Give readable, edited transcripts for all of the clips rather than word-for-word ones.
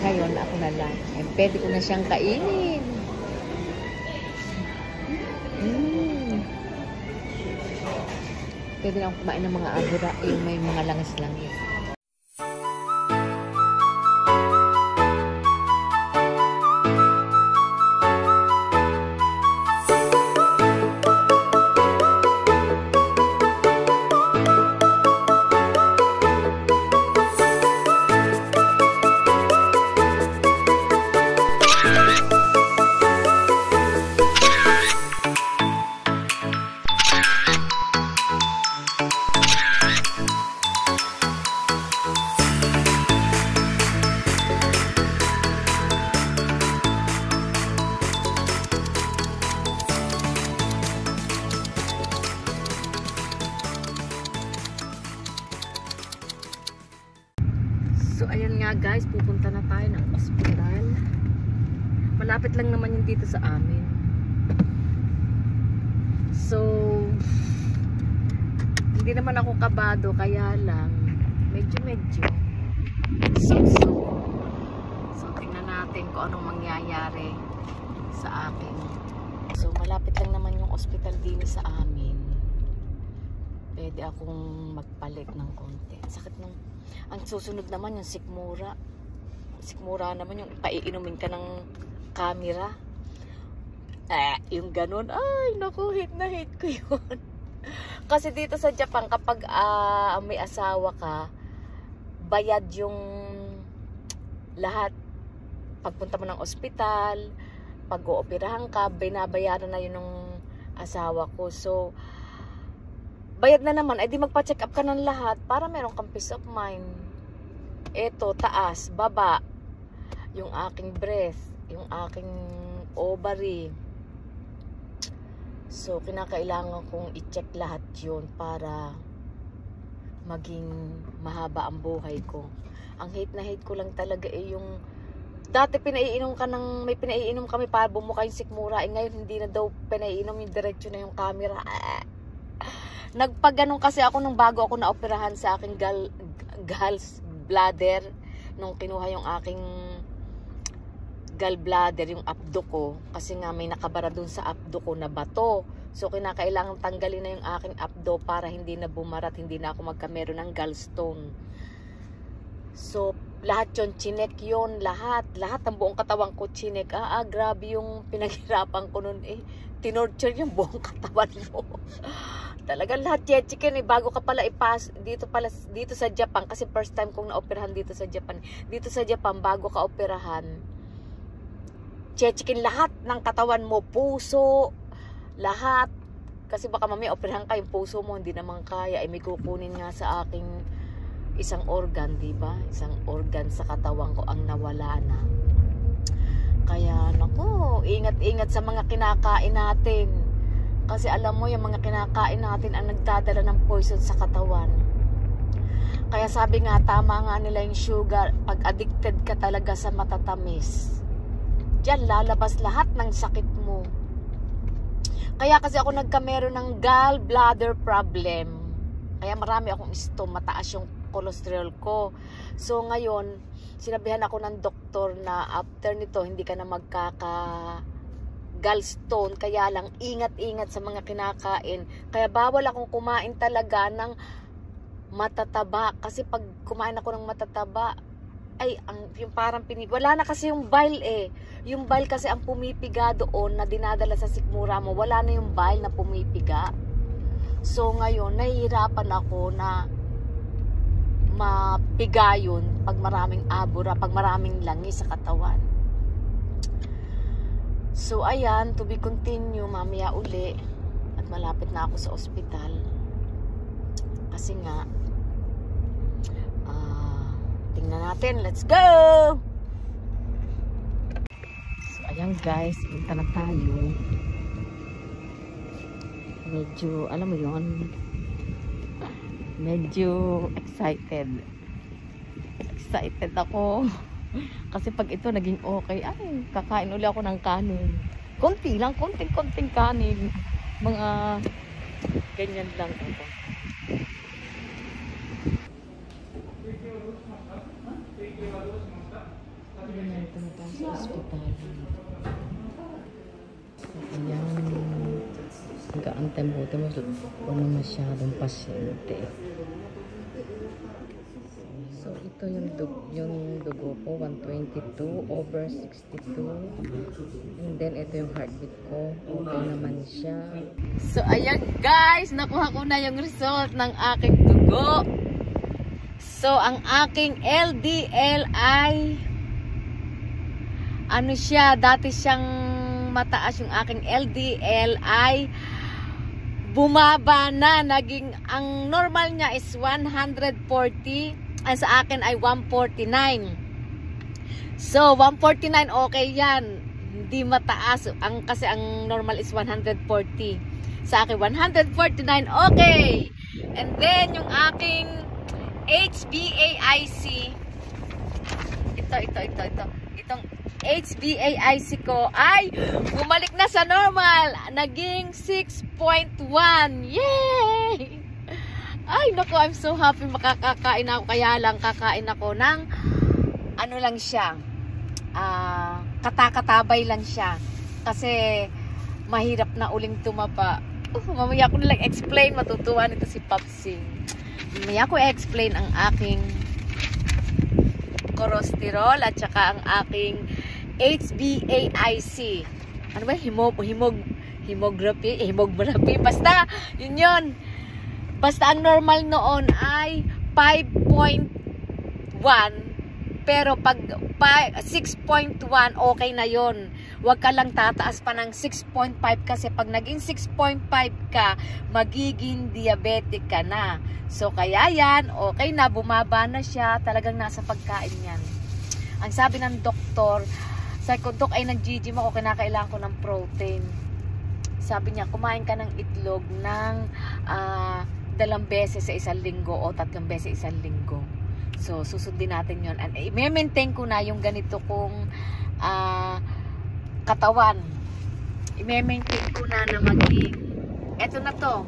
Ngayon, ako na lang. Eh, pwede ko na siyang kainin. Pwede lang kumain ng mga abura, yung may mga langis-langis. So ayan nga guys, pupunta na tayo ng ospital. Malapit lang naman yung dito sa amin. So hindi naman ako kabado, kaya lang medyo so tingnan natin kung anong mangyayari sa akin. So malapit lang naman yung ospital din sa amin. Pwede akong magpalit ng konti. Sakit nung ang susunod naman yung sikmura. Sikmura naman yung paiinumin ka ng camera. Yung ganun. Ay, naku, hate na hate ko yun. Kasi dito sa Japan, kapag may asawa ka, bayad yung lahat. Pagpunta mo ng ospital, pag-ooperahan ka, binabayaran na yun ng asawa ko. So, bayad na naman, di magpa-check up ka ng lahat para meron kang peace of mind. Eto, taas, baba, yung aking breast, yung aking ovary. So, kinakailangan kong i-check lahat yun para maging mahaba ang buhay ko. Ang hate na hate ko lang talaga yung dati pinaiinom ka ng, may pinaiinom kami para bumuka yung sikmura. Ngayon hindi na daw pinaiinom, yung diretso na yung camera. Nagpaganon kasi ako nung bago ako naoperahan sa aking gallbladder. Nung kinuha yung aking gallbladder, yung abdo ko. Kasi nga may nakabara dun sa abdo ko na bato. So kinakailangan tanggalin na yung aking abdo para hindi na bumarat, hindi na ako magkamero ng gallstone. So lahat yun, chinek yun, lahat ang buong katawan ko chinek. Grabe yung pinaghirapan ko nun tinorture yung buong katawan mo. Talagang lahat chicken bago ka pala ipas dito sa Japan, kasi first time kong naoperahan dito sa Japan. Dito sa Japan, bago ka operahan, chicken lahat ng katawan mo, puso, lahat. Kasi baka mamaya operahan ka, yung puso mo hindi naman kaya, may kukunin nga sa aking isang organ, di ba? Isang organ sa katawan ko ang nawala na. Kaya naku, ingat-ingat sa mga kinakain natin. Kasi alam mo, yung mga kinakain natin ang nagdadala ng poison sa katawan. Kaya sabi nga, tama nga nila yung sugar. Pag addicted ka talaga sa matatamis, diyan lalabas lahat ng sakit mo. Kaya kasi ako nagkamero ng gallbladder problem. Kaya marami akong mataas yung cholesterol ko. So ngayon, sinabihan ako ng doktor na after nito, hindi ka na gallstone, kaya lang ingat-ingat sa mga kinakain. Kaya bawal akong kumain talaga ng matataba, kasi pag kumain ako ng matataba, yung parang wala na kasi yung bile yung bile kasi ang pumipiga doon na dinadala sa sikmura mo, wala na yung bile na pumipiga. So ngayon nahihirapan ako na mapiga yun pag maraming abura, pag maraming langis sa katawan. So ayan, to be continue, mamaya uli. At malapit na ako sa ospital. Kasi nga, tingnan natin, let's go! So ayan guys, punta na tayo. Medyo, alam mo yun, medyo excited ako. Kasi pag ito naging okay, kakain ulit ako ng kanin. Konti lang, konting kanin. Mga ganyan lang ito. Ito na tayo sa ospital. Ayan. Nag-aantay mo. Wala masyadong pasyente. So, ito yung dugo ko. 122/62. And then, ito yung heartbeat ko. Okay naman siya. So, ayan guys. Nakuha ko na yung result ng aking dugo. So, ang aking LDL ay ano siya, dati siyang mataas yung aking LDL ay bumaba na. Naging, ang normal niya is 140. Ang sa akin ay 149. So, 149 okay yan. Hindi mataas. Kasi ang normal is 140. Sa akin, 149 okay. And then, yung aking HbA1c. Itong HbA1c ko ay bumalik na sa normal. Naging 6.1. Yay! Ay, naku, I'm so happy makakakain ako. Kaya lang, kakain ako ng ano lang siya. Katakatabay lang siya. Kasi mahirap na uling tumaba. Mamaya ko nilang explain. Matutuwa nito si Popsing. Mamaya ko i-explain ang aking cholesterol at saka ang aking HbA1c. Ano ba? Hemoglobin. Basta, yun. Basta ang normal noon ay 5.1. Pero pag 6.1, okay na yon. Huwag ka lang tataas pa ng 6.5 kasi pag naging 6.5 ka, magiging diabetic ka na. So, kaya yan, okay na, bumaba na siya. Talagang nasa pagkain yan. Ang sabi ng doktor, sa kundok ay nag-gym ako, kinakailangan ko ng protein. Sabi niya, kumain ka ng itlog ng 2 beses sa isang linggo o 3 beses sa isang linggo. So, susundin natin yun. And i-maintain ko na yung ganito kong katawan. I-maintain ko na maging eto na to.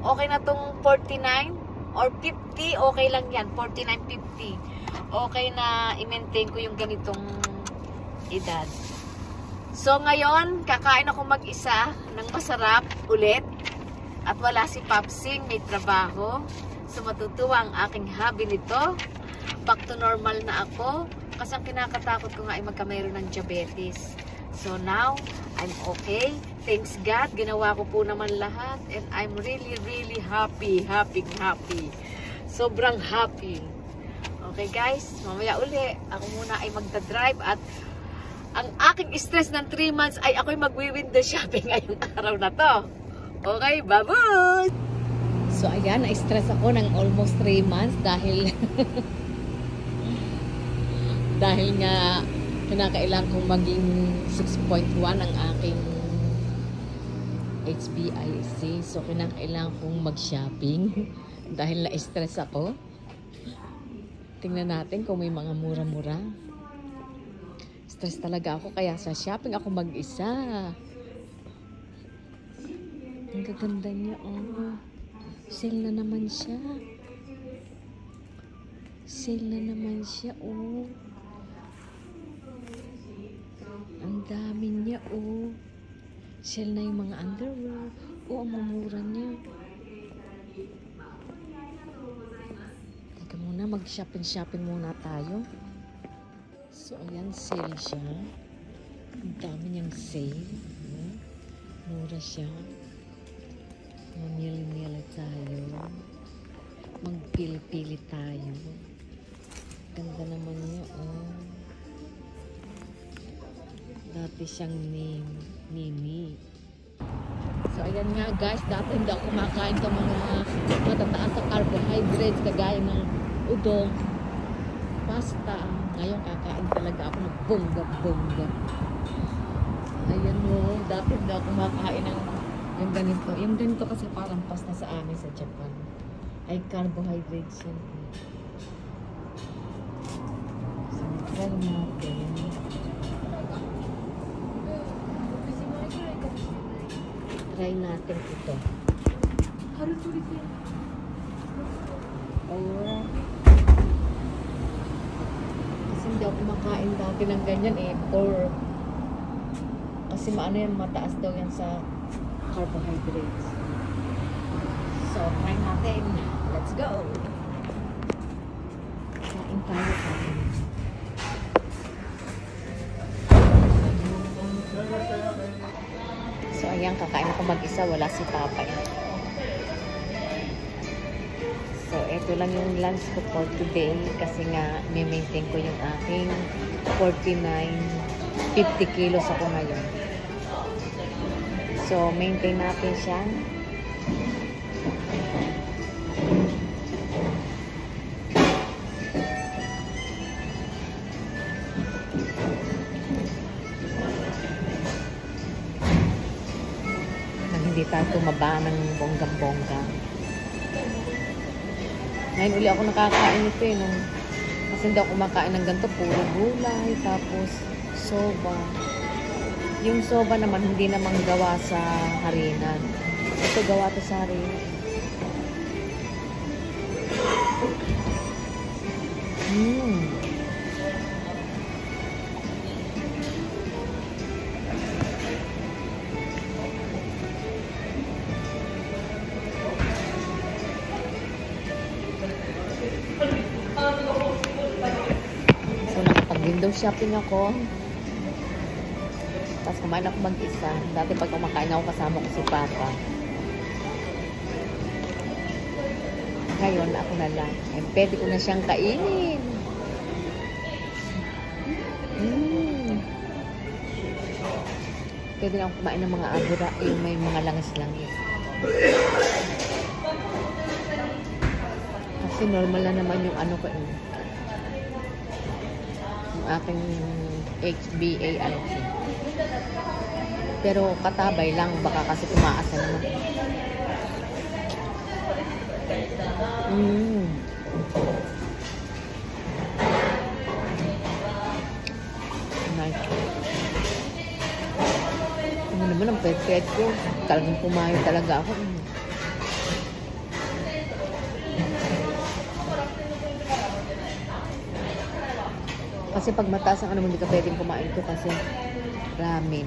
Okay na tong 49 or 50. Okay lang yan. 49, 50. Okay na i-maintain ko yung ganitong edad. So, ngayon, kakain ako mag-isa ng masarap ulit. At wala si Popsing, may trabaho. So, matutuwa ang aking hobby nito. Back to normal na ako. Kasi ang kinakatakot ko nga ay magkameron ng diabetes. So, now, I'm okay. Thanks God. Ginawa ko po naman lahat. And I'm really, really happy. Happy. Sobrang happy. Okay, guys. Mamaya uli. Ako muna ay magdadrive. At ang aking stress ng 3 months ay ako'y magwi-window shopping ngayong araw na to. Okay, bye-bye! So, ayan, na-stress ako ng almost 3 months dahil dahil nga kinakailangan kong maging 6.1 ang aking HbA1c. So, kinakailangan kong mag-shopping dahil na-stress ako. Tingnan natin kung may mga mura-mura. Stress talaga ako kaya sa shopping ako mag-isa. Ang gaganda niya, oh. Sale na naman siya. Oh. Ang dami niya, oh. Sale na yung mga underwear. Oh, ang mamura niya. Teka muna, mag-shopping muna tayo. So, ayan, sale siya. Ang dami niyang sale. Mura siya. Mamili-mili tayo. Magpili-pili tayo. Ganda naman niya, oh. Dati siyang Mimi. So, ayan nga guys. Dati hindi ako kumakain ng mga matataas sa carbohydrates kagaya ng udong, pasta. Ngayon kakain talaga ako ng bongga. Ayan mo. Dati hindi ako kumakain ng yung ganito. Yung ganito kasi parang pasta sa amin sa Japan. Ay carbohydrates yan. So, try natin. Try natin ito. Aura. Kasi hindi ako kumakain dati ng ganyan eh. Pork. Kasi maano yan, mataas daw yan sa carbohydrates. So, try natin. Let's go! Kain tayo pa. So, ayan, kakain ako mag-isa. Wala si Papa. So, ito lang yung lunch ko for today. Kasi nga, may-maintain ko yung aking 50 kilos ako ngayon. So, maintain natin siya. Hindi tayo tumaba ng bonggang-bongga. Ngayon uli ako nakakain ito eh. Kasi hindi ako kumakain ng ganito. Puro gulay, tapos soba. Yung soba naman, hindi naman gawa sa harinan. Ito gawa to sa harinan. Window shopping ako. Tapos kumain ako mag-isa. Dati pag kumakain ako, kasama ko si Papa. Ngayon, ako na lang. Eh, pwede ko na siyang kainin. Pwede na akong kumain ng mga abura. Yung may mga langis-langis. Kasi normal na naman yung ano ko eh. Aking HbA1c. Pero katabay lang, baka kasi tumaas na naman. Nice. Ano naman ang pet-pet ko? Talagang pumayo talaga ako. Kasi pag mataas ang ano mo, hindi ka pwedeng kumain ito kasi ramen.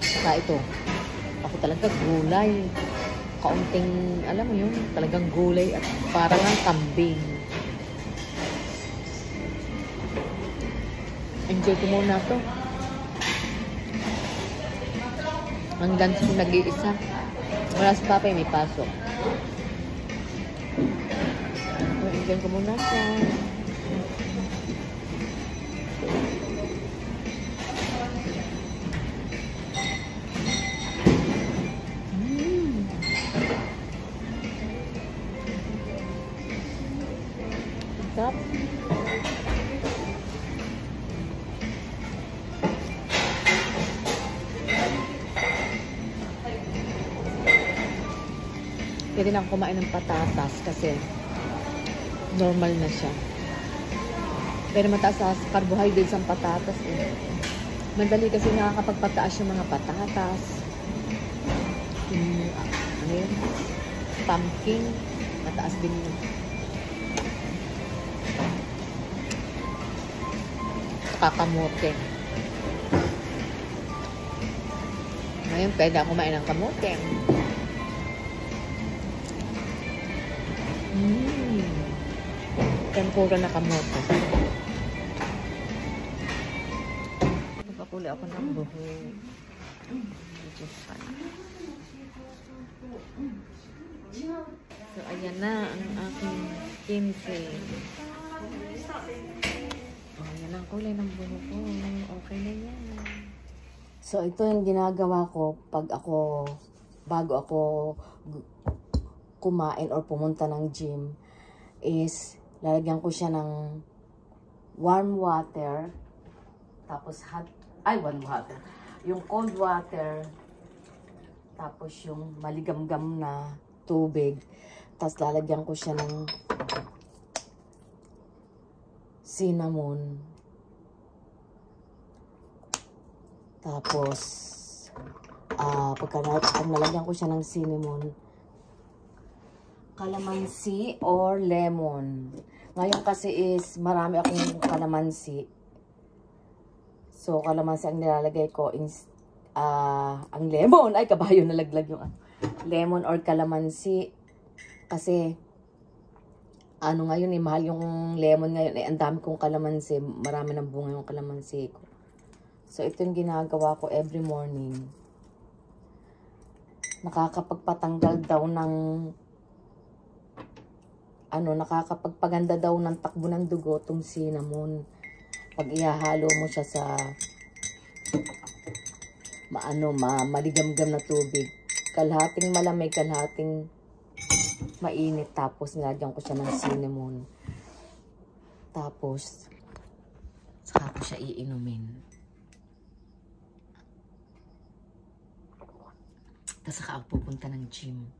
Saka ito. Ako talaga gulay. Kaunting, alam mo yun, talagang gulay at parang ang kambing. Enjoy ko muna to. Ang lunch ko nag-iisa. Wala si Papa may pasok. So, enjoy ko muna siya. Stop. Pwede lang kumain ng patatas kasi normal na siya. Pero mataas sa carbohydrates ang patatas eh. Madali kasi nakakapagpataas yung mga patatas. Ano yun? Pumpkin. Mataas din yun. Kamote. Ngayon, pwede ako kumain ng kamote. Tempura na kamote. Nagpapuli ako ng buhok. So, ayan na ang aking kimchi. Yan ang kulay ng buhok ko. Okay na yan. So, ito yung ginagawa ko pag bago ako kumain or pumunta ng gym is lalagyan ko siya ng warm water tapos warm water. Yung cold water tapos yung maligamgam na tubig. Tapos lalagyan ko siya ng cinnamon. Tapos, pag nalagyan ko siya ng cinnamon, kalamansi or lemon. Ngayon kasi is marami akong kalamansi. So, kalamansi ang nilalagay ko ang lemon. Ay, kabayo, nalaglag yung lemon or kalamansi. Kasi, ngayon mahal yung lemon ngayon. Ang dami kong kalamansi. Marami ng bunga yung kalamansi ko. So, ito yung ginagawa ko every morning. Nakakapagpatanggal daw ng nakakapagpaganda daw ng takbo ng dugo itong cinnamon. Pag ihahalo mo siya sa maligamgam na tubig. Kalahating malamig, kalahating mainit. Tapos nilagyan ko siya ng cinnamon. Tapos, saka ko siya iinumin. Tapos saka ako pupunta ng gym.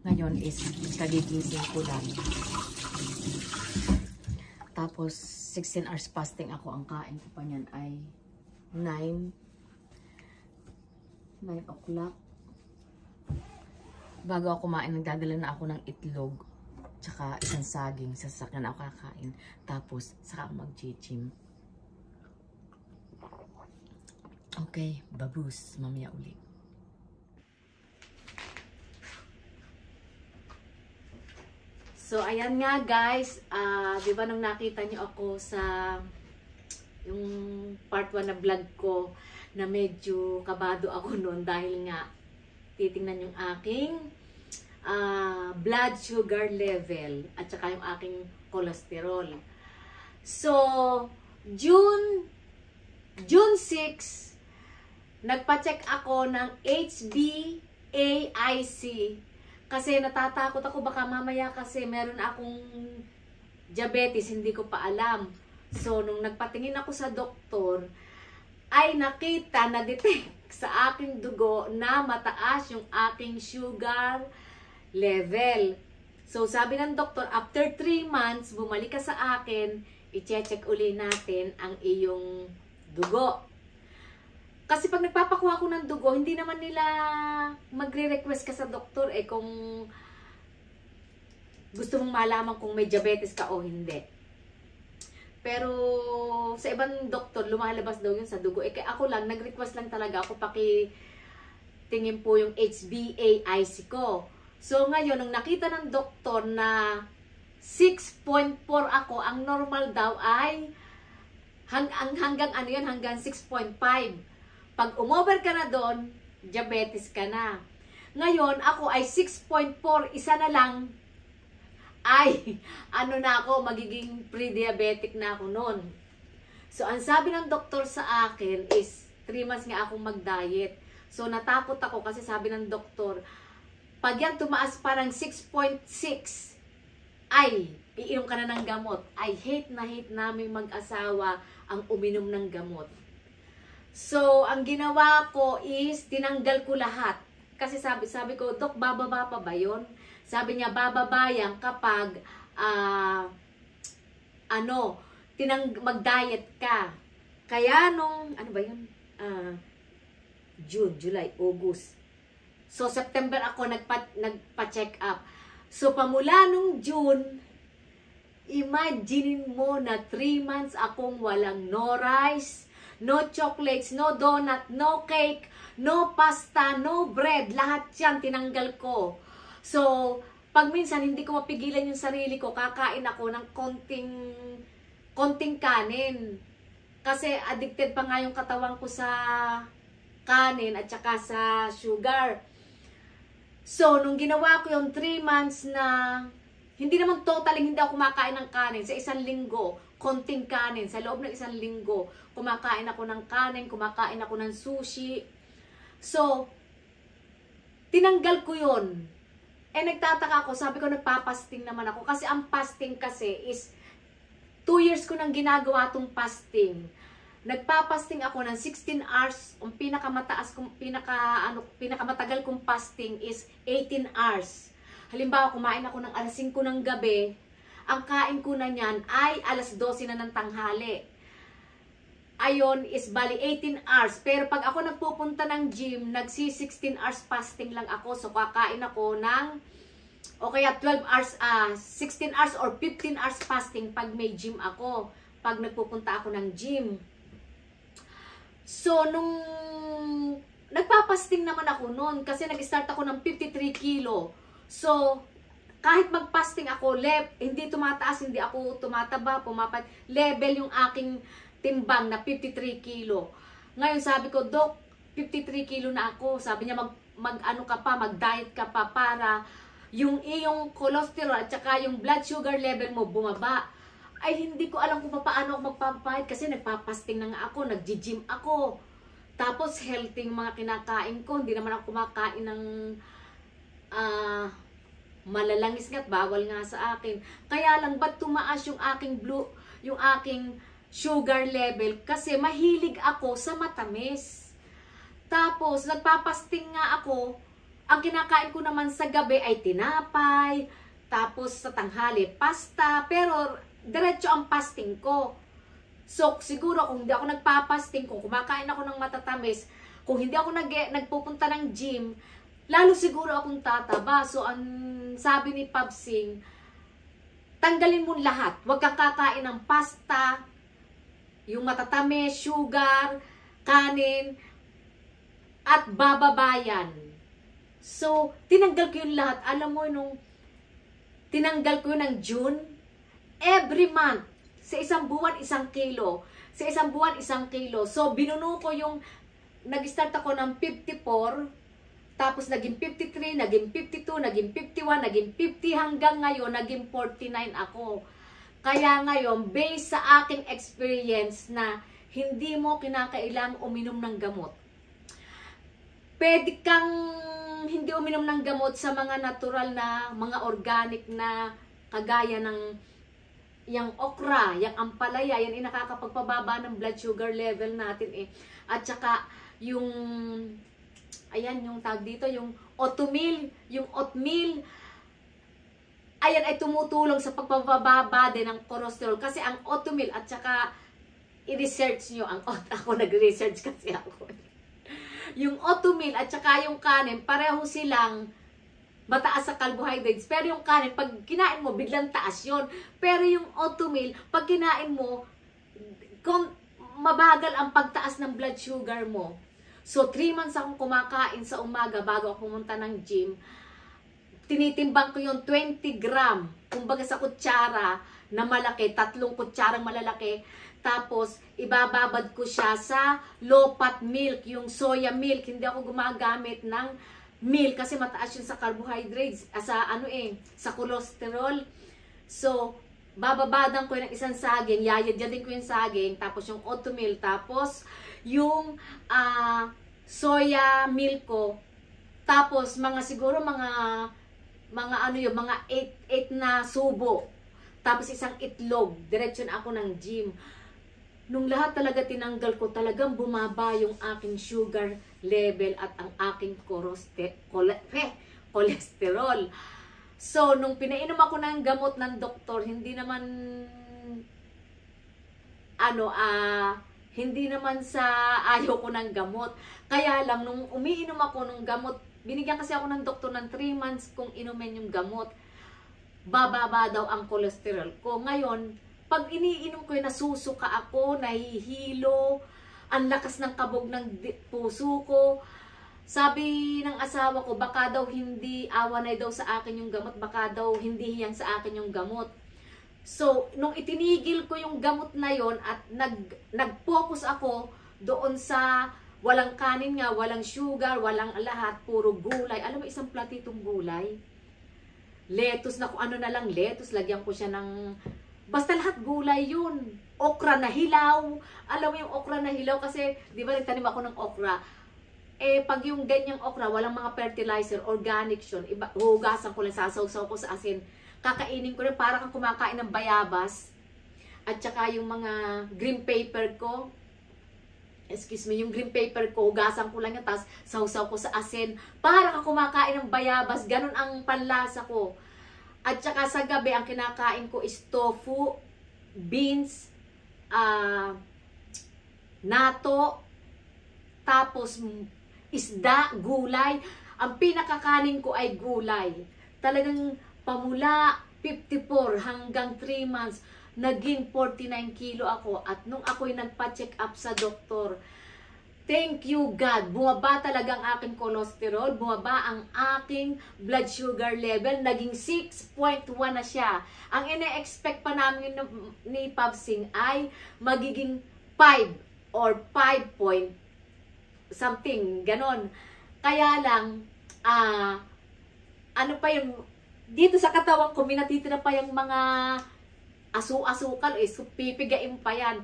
Ngayon is kagigising ko lang. Tapos 16 hours fasting ako. Ang kain ko pa niyan ay 9 o'clock. Bago ako kumain, nagdadala na ako ng itlog. Tsaka isang saging. Sasakyan ako kakain. Tapos saka ako mag-gym. Okay, babus. Mamaya ulit. So, ayan nga guys, di ba nung nakita nyo ako sa yung part 1 na vlog ko na medyo kabado ako noon dahil nga titingnan yung aking blood sugar level at saka yung aking cholesterol. So, June 6, nagpa-check ako ng HbA1c. Kasi natatakot ako baka mamaya kasi meron akong diabetes, hindi ko pa alam. So, nung nagpatingin ako sa doktor, ay nakita, na-detect sa aking dugo na mataas yung aking sugar level. So, sabi ng doktor, after 3 months, bumalik ka sa akin, i-check uli natin ang iyong dugo. Kasi pag nagpapakuha ko ng dugo, hindi naman nila magre-request ka sa doktor kung gusto mong malaman kung may diabetes ka o hindi. Pero sa ibang doktor, lumalabas daw yun sa dugo. Kaya ako lang, nag-request lang talaga ako tingin po yung HbA1c ko. So ngayon, nung nakita ng doktor na 6.4 ako, ang normal daw ay hanggang 6.5. Pag umover ka na doon, diabetes ka na. Ngayon, ako ay 6.4, isa na lang, ay, na ako, magiging pre-diabetic na ako noon. So, ang sabi ng doktor sa akin is, 3 months nga akong mag-diet. So, natakot ako kasi sabi ng doktor, pag yan tumaas parang 6.6, ay, iinom ka na ng gamot. I hate namin mag-asawa ang uminom ng gamot. So, ang ginawa ko is, tinanggal ko lahat. Kasi sabi ko, Dok, bababa pa ba yun? Sabi niya, bababa yan kapag, mag-diet ka. Kaya nung, June, July, August. So, September ako nagpa-check up. So, pamula nung June, imagine mo na 3 months akong walang no rice, no chocolates, no donut, no cake, no pasta, no bread. Lahat yan tinanggal ko. So, pag minsan hindi ko mapigilan yung sarili ko, kakain ako ng konting kanin. Kasi addicted pa nga yung katawan ko sa kanin at saka sa sugar. So, nung ginawa ko yung 3 months na hindi naman totally hindi ako kumakain ng kanin, sa isang linggo, konting kanin. Sa loob ng isang linggo, kumakain ako ng kanin, kumakain ako ng sushi. So, tinanggal ko yun. Nagtataka ako, sabi ko nagpapasting naman ako. Kasi ang fasting kasi is 2 years ko nang ginagawa tong fasting. Nagpapasting ako ng 16 hours. Ang pinakamatagal kong fasting is 18 hours. Halimbawa, kumain ako ng alas 5 ng gabi. Ang kain ko na niyan ay alas 12 na ng tanghali. Ayon is bali 18 hours. Pero pag ako nagpupunta ng gym, nagsi-16 hours fasting lang ako. So, kakain ako ng, o kaya 12 hours, 16 hours or 15 hours fasting pag may gym ako. Pag nagpupunta ako ng gym. So, nung nagpapasting naman ako noon kasi nag-start ako ng 53 kilo. So, kahit mag-fasting ako, hindi tumataas, hindi ako tumataba, level yung aking timbang na 53 kilo. Ngayon sabi ko, Dok, 53 kilo na ako. Sabi niya, mag-ano ka pa, mag-diet ka pa para yung iyong cholesterol at saka yung blood sugar level mo bumaba. Ay, hindi ko alam kung paano ako magpapahit kasi nagpapasting na nga ako, nag-gym ako. Tapos, healthy yung mga kinakain ko. Hindi naman ako kumakain ng malalangis nga't bawal nga sa akin. Kaya lang, ba't tumaas yung aking sugar level? Kasi mahilig ako sa matamis. Tapos, nagpapasting nga ako. Ang kinakain ko naman sa gabi ay tinapay. Tapos, sa tanghali, pasta. Pero, diretso ang fasting ko. So, siguro kung hindi ako nagpapasting, kung kumakain ako ng matatamis, kung hindi ako nagpupunta ng gym, lalo siguro akong tataba. So, ang sabi ni Pabsing, tanggalin mo lahat. Huwag kang kakain ng pasta, yung matatamis, sugar, kanin, at bababayan. So, tinanggal ko yung lahat. Alam mo, nung tinanggal ko yun ng June, every month, sa isang buwan, 1 kilo. Sa isang buwan, 1 kilo. So, binuno ko yung, nag-start ako ng 54, tapos naging 53, naging 52, naging 51, naging 50, hanggang ngayon, naging 49 ako. Kaya ngayon, based sa aking experience na hindi mo kinakailangang uminom ng gamot. Pwede kang hindi uminom ng gamot sa mga natural na, mga organic na, kagaya ng yung okra, yung ampalaya, yan ay nakakapagpababa ng blood sugar level natin eh. At saka yung, ayan, yung tag dito, yung oatmeal, ayan ay tumutulong sa pagpababa din ng cholesterol. Kasi ang oatmeal at saka i-research nyo, ako nag-research kasi ako. Yung oatmeal at saka yung kanin, pareho silang mataas sa carbohydrates. Pero yung kanin, pag kinain mo, biglang taas yun. Pero yung oatmeal, pag kinain mo, mabagal ang pagtaas ng blood sugar mo. So, 3 months akong kumakain sa umaga bago ako pumunta ng gym. Tinitimbang ko yung 20 gram. Kumbaga sa kutsara na malaki, 3 kutsarang malalaki. Tapos, ibababad ko siya sa low-fat milk, yung soya milk. Hindi ako gumagamit ng milk kasi mataas yun sa carbohydrates, sa cholesterol. So, bababadan ko ng isang saging, yayadyatin ko yung saging, tapos yung oatmeal, tapos yung soya milk ko, tapos siguro mga 8 na subo, tapos isang itlog, diretso na ako ng gym. Nung lahat talaga tinanggal ko, talagang bumaba yung aking sugar level at ang aking cholesterol. So, nung pinainom ako ng gamot ng doktor, hindi naman sa ayaw ko ng gamot. Kaya lang, nung umiinom ako ng gamot, binigyan kasi ako ng doktor ng 3 months kung inumin yung gamot, bababa daw ang cholesterol ko. Ngayon, pag iniinom ko yun, nasusuka ako, nahihilo, ang lakas ng kabog ng puso ko. Sabi ng asawa ko, baka daw hindi awanay daw sa akin yung gamot, baka daw hindi hiyang sa akin yung gamot. So, nung itinigil ko yung gamot na yon at nag-focus ako doon sa walang kanin nga, walang sugar, walang lahat, puro gulay. Alam mo, isang platitong gulay. Lettuce na kung ano na lang, lettuce, lagyan ko siya ng... Basta lahat gulay yun. Okra na hilaw. Alam mo yung okra na hilaw kasi, di ba nagtanim ako ng okra. Eh, pag yung ganyang okra, walang mga fertilizer, organic yun. Hugasan ko lang, sasaw-saw ko sa asin. Kakainin ko rin, para kang kumakain ng bayabas. At saka yung mga green paper ko. Excuse me, yung green paper ko, hugasan ko lang yan, tapos saw-saw ko sa asin. Para kang kumakain ng bayabas, ganun ang panlasa ko. At saka sa gabi, ang kinakain ko is tofu, beans, nato, tapos isda, gulay. Ang pinakakanin ko ay gulay. Talagang pamula 54 hanggang 3 months, naging 49 kilo ako. At nung ako'y nagpa-check up sa doktor, Thank you God. Bumaba talaga ang aking cholesterol, bumaba ang aking blood sugar level, naging 6.1 na siya. Ang ine-expect pa namin ni Papsing ay magiging 5 or 5 point something, ganon. Kaya lang, ano pa yung, dito sa katawan ko, minatitira pa yung mga asu-asukal, pipigain pa yan.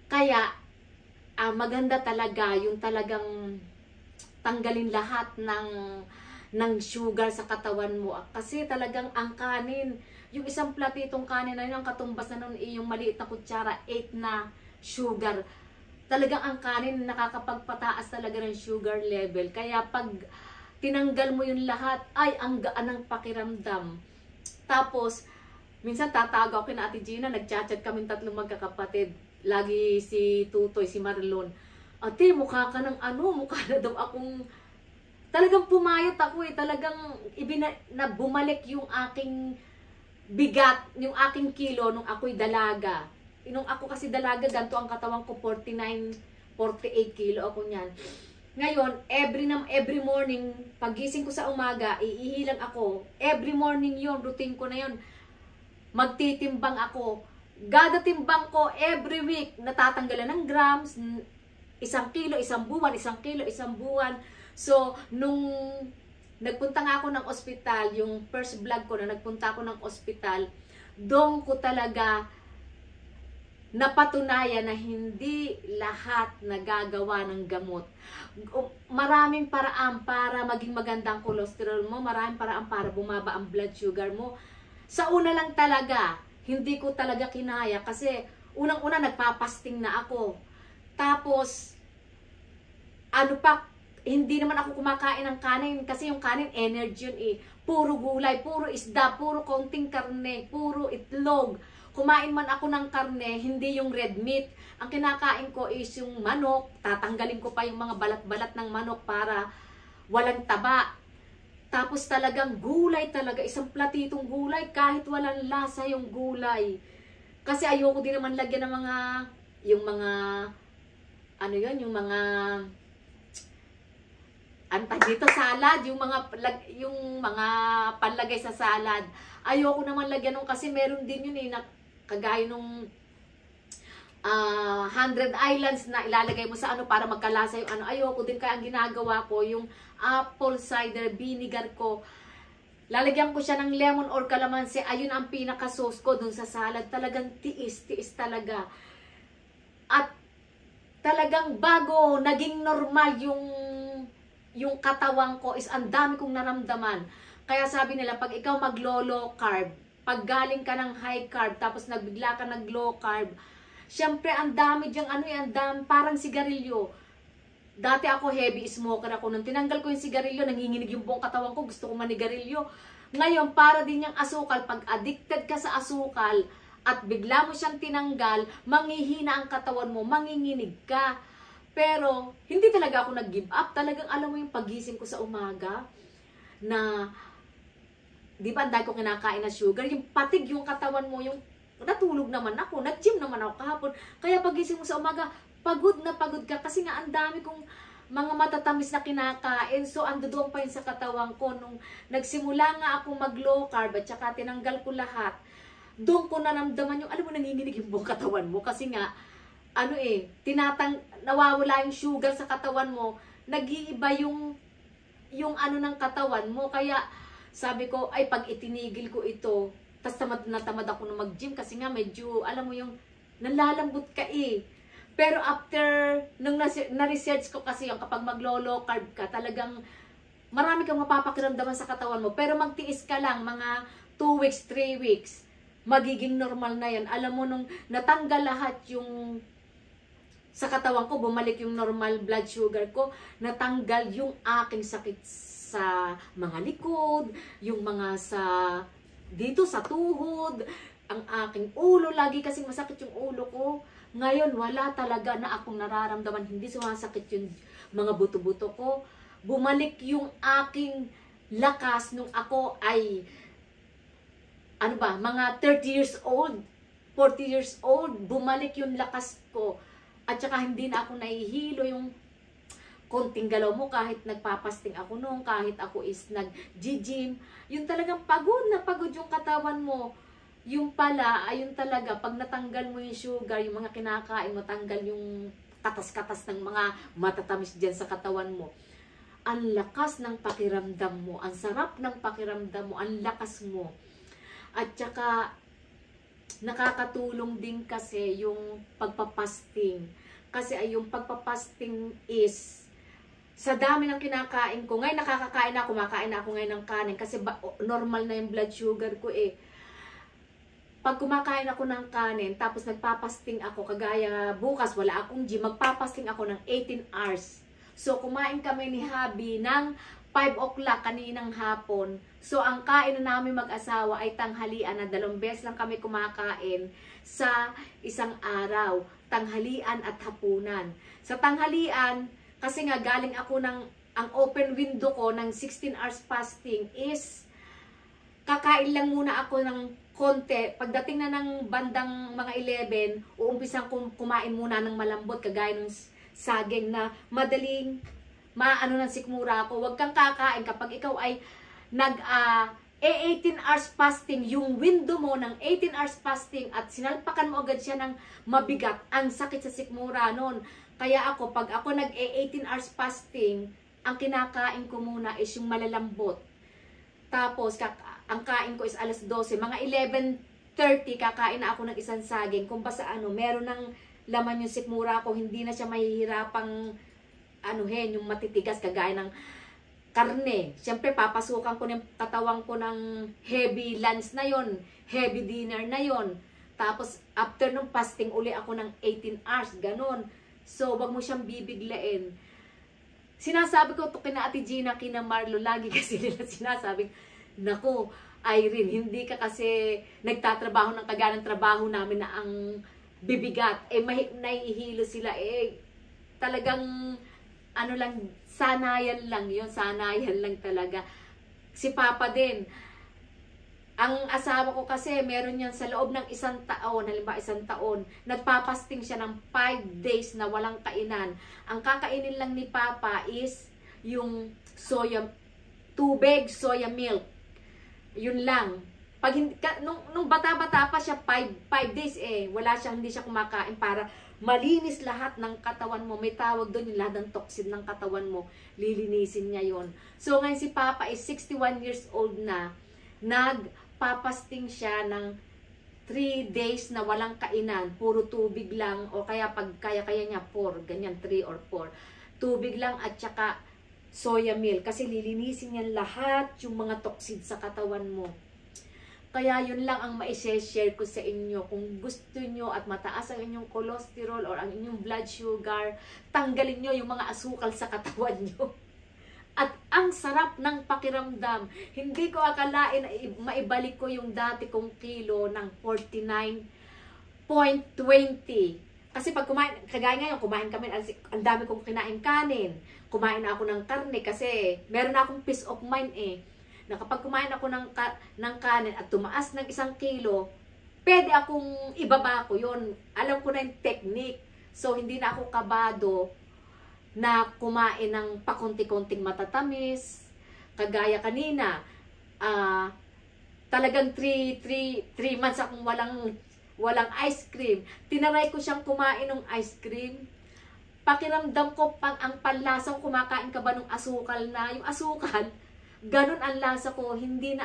Kaya, maganda talaga yung talagang tanggalin lahat ng sugar sa katawan mo. Kasi talagang ang kanin, yung isang platitong kanin na yun, ang katumbas na nun, yung maliit na kutsara, 8 na sugar. Talagang ang kanin nakakapagpataas talaga ng sugar level. Kaya pag tinanggal mo yung lahat, ay ang gaan ng pakiramdam. Tapos, minsan tatago ako kina Ate Gina, nagchat-chat kaming tatlong magkakapatid. Lagi si Tutoy, si Marlon. Ate, mukha ka ng mukha na daw akong, talagang pumayat ako talagang bumalik yung aking bigat, yung aking kilo nung ako'y dalaga. Nung ako kasi dalaga, ganito ang katawan ko, 49, 48 kilo ako niyan. Ngayon, every morning, pagising ko sa umaga, iihilang ako. Every morning yon, routine ko na yon. Magtitimbang ako. Gada timbang ko every week, natatanggalan ng grams, 1 kilo, 1 buwan, 1 kilo, 1 buwan. So, nung nagpunta nga ako ng ospital, yung first vlog ko na nagpunta ako ng ospital, doon ko talaga napatunayan na hindi lahat nagagawa ng gamot. Maraming paraan para maging magandang cholesterol mo, maraming paraan para bumaba ang blood sugar mo. Sa una lang talaga, hindi ko talaga kinaya kasi unang-una nagpapasting na ako. Tapos, hindi naman ako kumakain ng kanin kasi yung kanin energy yun Puro gulay, puro isda, puro konting karne, puro itlog. Kumain man ako ng karne, hindi yung red meat. Ang kinakain ko is yung manok. Tatanggalin ko pa yung mga balat-balat ng manok para walang taba. Tapos talagang gulay talaga, isang platitong gulay kahit walang lasa yung gulay. Kasi ayoko din naman lagyan ng yung dito salad, yung mga panlagay sa salad. Ayoko naman lagyan nung kasi meron din yun kagaya nung 100 Islands na ilalagay mo sa para magkalasa yung ayoko din, kaya ang ginagawa ko yung apple cider vinegar ko, lalagyan ko siya ng lemon or calamansi. Ayun ang pinaka-sauce ko dun sa salad. Talagang tiis talaga. At talagang bago naging normal yung katawan ko is ang dami kong naramdaman. Kaya sabi nila, pag ikaw mag-low carb, pag galing ka ng high carb, tapos nagbigla ka nag-low carb, syempre ang dami diyang ang dami, parang sigarilyo. Dati ako heavy smoker ako. Nung tinanggal ko yung sigarilyo, nanginginig yung buong katawan ko, gusto ko manigarilyo. Ngayon, para din yung asukal, pag addicted ka sa asukal, at bigla mo siyang tinanggal, manghihina ang katawan mo, manginginig ka. Pero, hindi talaga ako nag-give up. Talagang alam mo yung pagising ko sa umaga, na, di ba, dahil ko kinakain na sugar, yung patig yung katawan mo, yung natulog naman ako, nag-gym naman ako kahapon. Kaya pagising mo sa umaga, pagod na pagod ka kasi nga ang dami kong mga matatamis na kinakain. So, andoon pa yun sa katawan ko. Nung nagsimula nga ako mag-low carb at saka tinanggal ko lahat, doon ko naramdaman yung, alam mo, nanginginig yung buong katawan mo. Kasi nga, nawawala yung sugar sa katawan mo, nag-iiba yung ng katawan mo. Kaya, sabi ko, ay, pag itinigil ko ito, tas tamad ako na mag-gym kasi nga medyo, alam mo yung, nalalambot ka Pero after, nung na-research ko kasi yung kapag mag-low carb ka, talagang marami kang mapapakiramdaman sa katawan mo. Pero magtiis ka lang, mga 2 weeks, 3 weeks, magiging normal na yan. Alam mo, nung natanggal lahat yung sa katawan ko, bumalik yung normal blood sugar ko, natanggal yung aking sakit sa mga likod, yung mga dito sa tuhod, ang aking ulo, lagi kasing masakit yung ulo ko. Ngayon, wala talaga na akong nararamdaman. Hindi sumasakit yung mga buto-buto ko. Bumalik yung aking lakas nung ako ay, mga 30 years old, 40 years old. Bumalik yung lakas ko. At saka hindi na ako nahihilo. konting galaw mo, kahit nagpapasting ako noon, kahit ako is nag-gym, yung talagang pagod na pagod yung katawan mo. Yung pala, ayun talaga, pag natanggal mo yung sugar, yung mga kinakain mo, tanggal yung katas-katas ng mga matatamis dyan sa katawan mo. Ang lakas ng pakiramdam mo, ang sarap ng pakiramdam mo, ang lakas mo. At saka, nakakatulong din kasi yung pagpapasting. Kasi ay yung pagpapasting is, sa dami ng kinakain ko, ngayon nakakakain na, kumakain na ako ngayon ng kanin, kasi normal na yung blood sugar ko eh. Pag kumakain ako ng kanin, tapos nagpapasting ako, kagaya bukas, wala akong gym, magpapasting ako ng 18 hours. So, kumain kami ni Habi ng 5 o'clock kaninang hapon. So, ang kain na namin mag-asawa ay tanghalian na 2 beses lang kami kumakain sa isang araw. Tanghalian at hapunan. Sa tanghalian, kasi nga galing ako ang open window ko ng 16 hours fasting is, kakain lang muna ako ng konti. Pagdating na ng bandang mga 11, uumpisang kumain muna ng malambot, kagaya ng saging na madaling maano ng sikmura ako. Huwag kang kakain kapag ikaw ay 18 hours fasting, yung window mo ng 18 hours fasting at sinalpakan mo agad siya ng mabigat, ang sakit sa sikmura nun. Kaya ako, pag ako nag-18 hours fasting, ang kinakain ko muna is yung malalambot. Tapos, ang kain ko is alas 12. Mga 11:30, kakain na ako ng isang saging. Kung basta meron ng laman yung sikmura ko, hindi na siya mahihirapang yung matitigas, kagaya ng karne. Siyempre, papasukan ko ng katawan ko ng heavy lunch na yon, heavy dinner na yon. Tapos, after nung fasting, uli ako ng 18 hours. Ganon. So, wag mo siyang bibiglain. Sinasabi ko to kina Ate Gina, kina Marlo, lagi kasi nila sinasabi, naku, Irene, hindi ka kasi nagtatrabaho ng kagaya ng trabaho namin na ang bibigat. Nahihilo sila. Talagang, sanayan lang yun. Sanayan lang talaga. Si Papa din, ang asawa ko kasi, meron yan sa loob ng 1 taon, halimbawa 1 taon, nagpapasting siya ng 5 days na walang kainan. Ang kakainin lang ni Papa is yung tubig, soya milk. Yun lang. Pag nung bata-bata pa siya, 5 days hindi siya kumakain para malinis lahat ng katawan mo. May tawag doon, yung lahat ng toxin ng katawan mo, lilinisin niya yon. So ngayon si Papa is 61 years old na, nagpapasting siya ng 3 days na walang kainan, puro tubig lang, o kaya pag kaya-kaya niya 4, ganyan, 3 or 4. Tubig lang at saka soya milk, kasi lilinisin niyan lahat yung mga toxin sa katawan mo. Kaya yun lang ang ma-share ko sa inyo. Kung gusto nyo at mataas ang inyong cholesterol or ang inyong blood sugar, tanggalin nyo yung mga asukal sa katawan nyo. At ang sarap ng pakiramdam. Hindi ko akalain na maibalik ko yung dati kong kilo ng 49.20. Kasi pag kumain, kagaya ngayon, kumain kami, ang dami kong kinain kanin. Kumain ako ng karne kasi meron na akong peace of mind na kapag kumain ako ng kanin at tumaas ng 1 kilo, pwede akong ibaba ko yun. Alam ko na yung technique. So, hindi na ako kabado na kumain ng pakunti-kunting matatamis. Kagaya kanina, talagang 3 months akong walang ice cream. Tinaray ko siyang kumain ng ice cream. Pakiramdam ko, ang panlasang kumakain ka ba ng asukal na, yung asukal, ganun ang lasa ko, hindi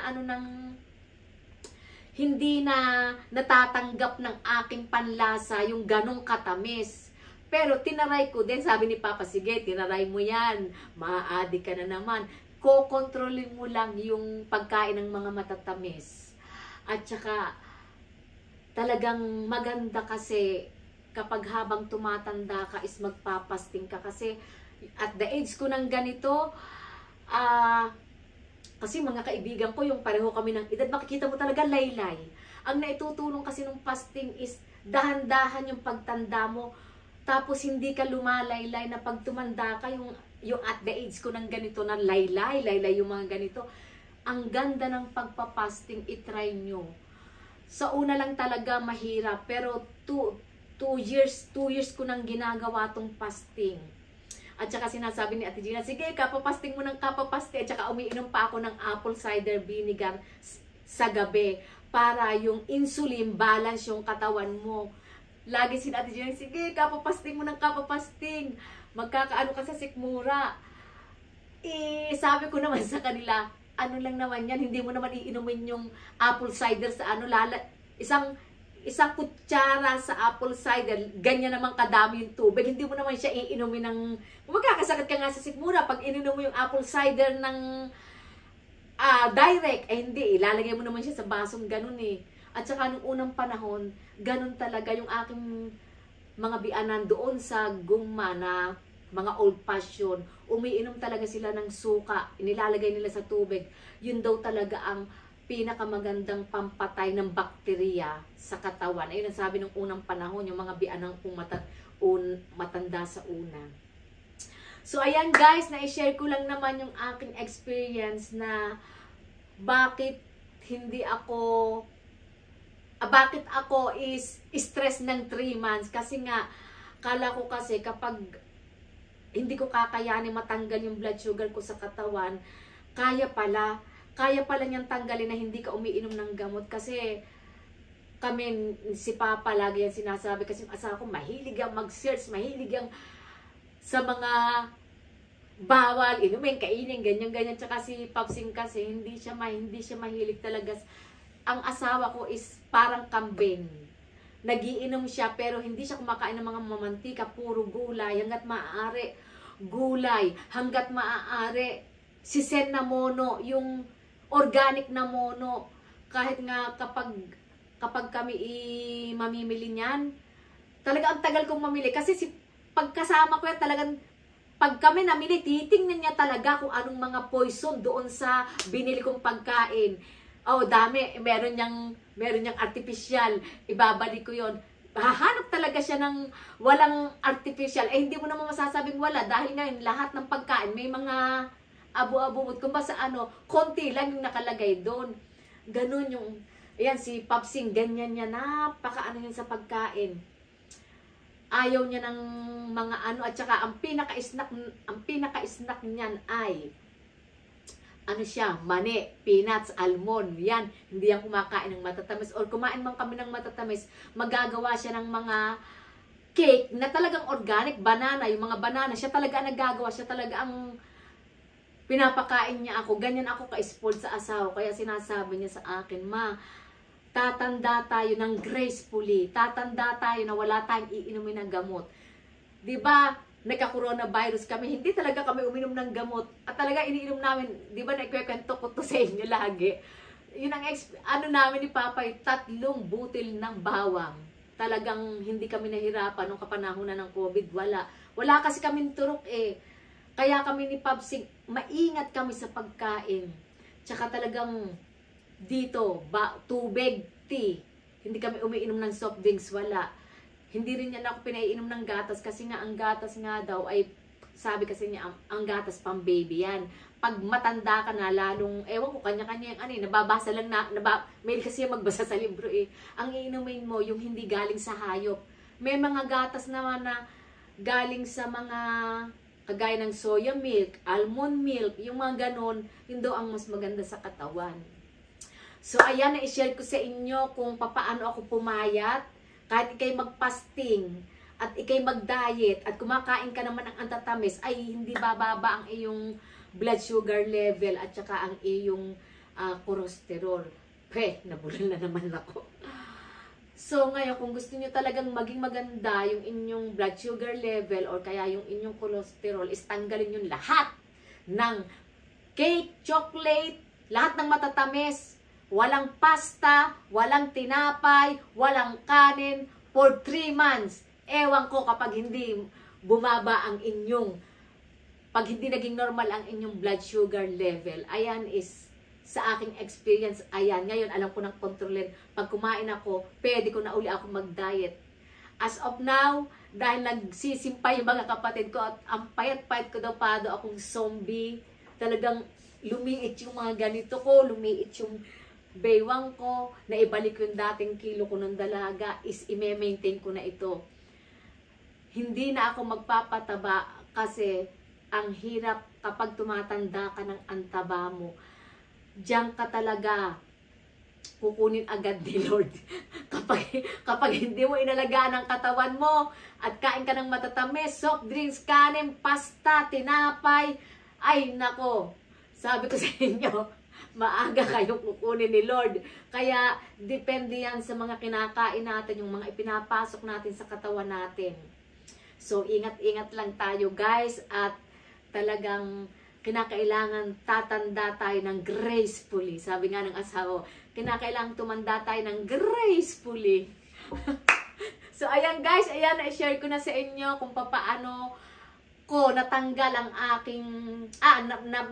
na natatanggap ng aking panlasa yung ganong katamis. Pero tinaray ko din, sabi ni Papa, sige, tinaray mo yan, maaadi ka na naman. Kokontrolin mo lang yung pagkain ng mga matatamis. At saka, talagang maganda kasi kapag habang tumatanda ka is magpapasting ka. Kasi at the age ko ng ganito, kasi mga kaibigan ko, yung pareho kami ng edad, makikita mo talaga laylay. Ang naitutulong kasi ng fasting is dahan-dahan yung pagtanda mo. Tapos hindi ka lumalaylay na pag tumanda ka, yung at the age ko ng ganito na laylay yung mga ganito. Ang ganda ng pagpapasting, itry nyo. Sa una lang talaga mahirap, pero 2 years ko nang ginagawa tong fasting. At saka sinasabi ni Ate Gina, sige, kapapasting mo ng kapapasti. At saka umiinom pa ako ng apple cider vinegar sa gabi para yung insulin balance yung katawan mo. Lagi si Ate Gina, sige, kapapasting mo ng kapapasting. Magkakaano ka sa sikmura. Sabi ko naman sa kanila, ano lang naman yan, hindi mo naman iinumin yung apple cider sa ano, isang kutsara sa apple cider, ganyan naman kadami yung tubig. Hindi mo naman siya iinumin ng, magkakasakit ka nga sa sikmura pag ininom mo yung apple cider ng direct. Hindi, ilalagay mo naman siya sa basong ganun eh. At saka nung unang panahon, ganun talaga yung aking mga bianan doon sa gumma na mga old fashion. Umiinom talaga sila ng suka, inilalagay nila sa tubig. Yun daw talaga ang pinakamagandang pampatay ng bakterya sa katawan. Ayun ang sabi ng unang panahon, yung mga bianang kung matanda sa una. So ayan guys, na-share ko lang naman yung aking experience na bakit ako is stress ng 3 months. Kasi nga, kala ko kasi kapag hindi ko kakayanin matanggal yung blood sugar ko sa katawan, kaya pala niyang tanggalin na hindi ka umiinom ng gamot. Kasi kami, si Papa lagi yan sinasabi, kasi yung asawa ko mahilig yung mag-search, mahilig yung sa mga bawal, inumin, kainin, ganyan. Tsaka si Papsing kasi, hindi siya mahilig talaga. Ang asawa ko is parang kambing. Nagiinom siya, pero hindi siya kumakain ng mga mamantika, puro gulay, hanggat maaari, gulay, hanggat maaari, si Sen na mono, yung organic na mono. Kahit nga kapag kami mamimili niyan, talaga ang tagal kong mamili. Kasi pagkasama ko yan, talagang pag kami namili, titingnan niya talaga kung anong mga poison doon sa binili kong pagkain. Oh, dami. Meron niyang artificial. Ibabalik ko yon. Hahanap talaga siya ng walang artificial. Hindi mo naman masasabing wala. Dahil ngayon, lahat ng pagkain, may mga abu-abubot. Kung ba sa konti lang yung nakalagay doon. Ganun yung, ayan, si Papsing, ganyan niya, napakaano yun sa pagkain. Ayaw niya ng mga at saka ang pinaka-snack niyan ay, mani, peanuts, almond, yan. Hindi yan kumakain ng matatamis. Or kumain man kami ng matatamis, magagawa siya ng mga cake na talagang organic, banana, yung mga banana, siya talaga ang nagagawa, siya talaga ang pinapakain niya ako. Ganyan ako ka-spoiled sa asawa. Kaya sinasabi niya sa akin, Ma, tatanda tayo ng gracefully. Tatanda tayo na wala tayong iinumin ng gamot. Diba, nagka-coronavirus kami, hindi talaga kami uminom ng gamot. At talaga iniinom namin, diba, nagkikwento ko to sa inyo lagi. Yun ang namin ni Papay, 3 butil ng bawang. Talagang hindi kami nahirapan nung kapanahonan ng COVID. Wala kasi kaming turok eh. Kaya kami ni Papsing, maingat kami sa pagkain. Tsaka talagang dito, tubig, tea. Hindi kami umiinom ng soft drinks, wala. Hindi rin yan ako pinaiinom ng gatas kasi nga ang gatas nga daw ay, sabi kasi niya, ang gatas pang baby yan. Pag matanda ka na, lalong, ewan ko, kanya-kanya yung nababasa lang may kasi yung magbasa sa libro eh. Ang iinumin mo, yung hindi galing sa hayop. May mga gatas naman na galing sa mga kagaya ng soya milk, almond milk, yung mga ganon, yun daw ang mas maganda sa katawan. So, ayan, na-share ko sa inyo kung paano ako pumayat, kahit ikay mag-fasting, at ikay mag-diet, at kumakain ka naman ng antatamis, ay hindi bababa ang iyong blood sugar level, at saka ang iyong cholesterol. Nabulol na naman ako. So, ngayon, kung gusto nyo talagang maging maganda yung inyong blood sugar level or kaya yung inyong cholesterol, is tanggalin yung lahat ng cake, chocolate, lahat ng matatamis, walang pasta, walang tinapay, walang kanin for 3 months. Ewan ko kapag hindi bumaba ang pag hindi naging normal ang inyong blood sugar level. Ayan is sa aking experience, ayan, ngayon alam ko nang kontrolin. Pag kumain ako, pwede ko na uli ako mag-diet. As of now, dahil nagsisimpay yung mga kapatid ko at ang payat-payat ko daw akong zombie, talagang lumiit yung mga ganito ko, lumiit yung baywang ko, na ibalik yung dating kilo ko ng dalaga, is i-maintain ko na ito. Hindi na ako magpapataba Kasi ang hirap kapag tumatanda ka ng antaba mo. Diyan ka talaga kukunin agad ni Lord. kapag hindi mo inalagaan ang katawan mo at kain ka ng matatamis, soft drinks, kanin, pasta, tinapay, ay nako, sabi ko sa inyo, maaga kayong kukunin ni Lord. Kaya depende yan sa mga kinakain natin, yung mga ipinapasok natin sa katawan natin. So ingat-ingat lang tayo guys, at talagang kinakailangan tatanda tayo ng gracefully. Sabi nga ng asawa, kinakailangan tumanda tayo ng gracefully. So ayan guys, ayan, i-share ko na sa inyo kung paano ko natanggal ang aking,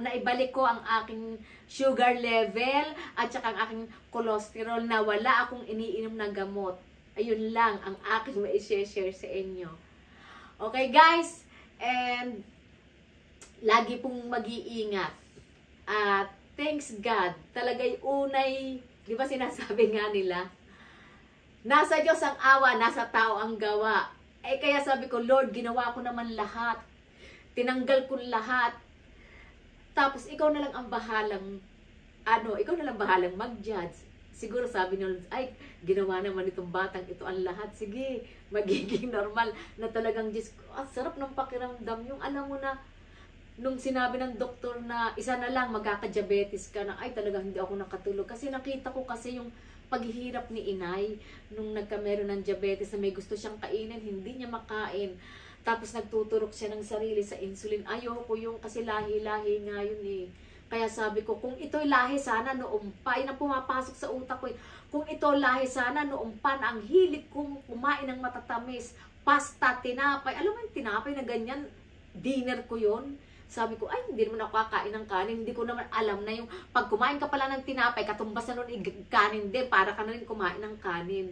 naibalik ko ang aking sugar level at saka ang aking cholesterol na wala akong iniinom na gamot. Ayun lang ang aking ma-share sa inyo. Okay guys, and lagi pong mag-iingat. At thanks God, talaga'y unay, di ba sinasabi nga nila, nasa Diyos ang awa, nasa tao ang gawa. Eh kaya sabi ko, Lord, ginawa ko naman lahat. Tinanggal ko lahat. Tapos ikaw na lang ang bahalang, ikaw na lang bahalang mag-judge. Siguro sabi nyo, ay, ginawa naman itong batang ito ang lahat. Sige, magiging normal na talagang, Diyos, sarap ng pakiramdam. Yung alam mo na, nung sinabi ng doktor na isa na lang magkaka-diabetes ka na, ay talagang hindi ako nakatulog. Kasi nakita ko kasi yung paghihirap ni inay nung nagkameron ng diabetes na may gusto siyang kainin, hindi niya makain. Tapos nagtuturok siya ng sarili sa insulin. Ayoko yung kasi lahi-lahi nga yun eh. Kaya sabi ko, kung ito'y lahi sana noong pa, yun ang pumapasok sa utak ko eh. Kung ito lahi sana noong pa na ang hilig kong kumain ng matatamis, pasta, tinapay. Alam mo yung tinapay na ganyan, dinner ko yun. Sabi ko, ay, hindi naman ako kakain ng kanin. Hindi ko naman alam na yung pag kumain ka pala ng tinapay, katumbas na nun kanin din, para ka na rin kumain ng kanin.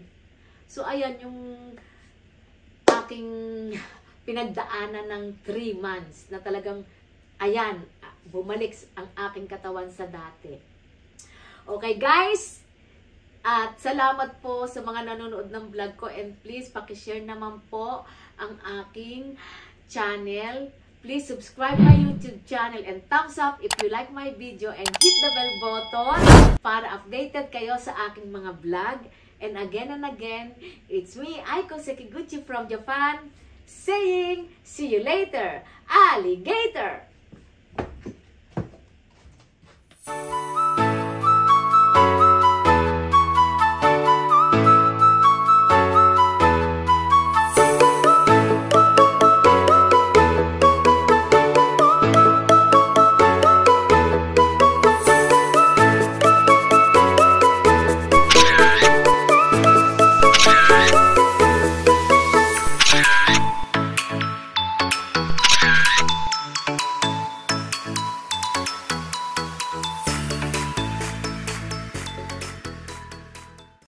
So, ayan yung aking pinagdaanan ng 3 months na talagang, ayan, bumalik ang aking katawan sa dati. Okay, guys? At salamat po sa mga nanonood ng vlog ko, and please, pakishare naman po ang aking channel. Please subscribe my YouTube channel and thumbs up if you like my video, and hit the bell button para updated kayo sa aking mga vlog. And again, it's me, Aiko Sekiguchi from Japan, saying, see you later, alligator!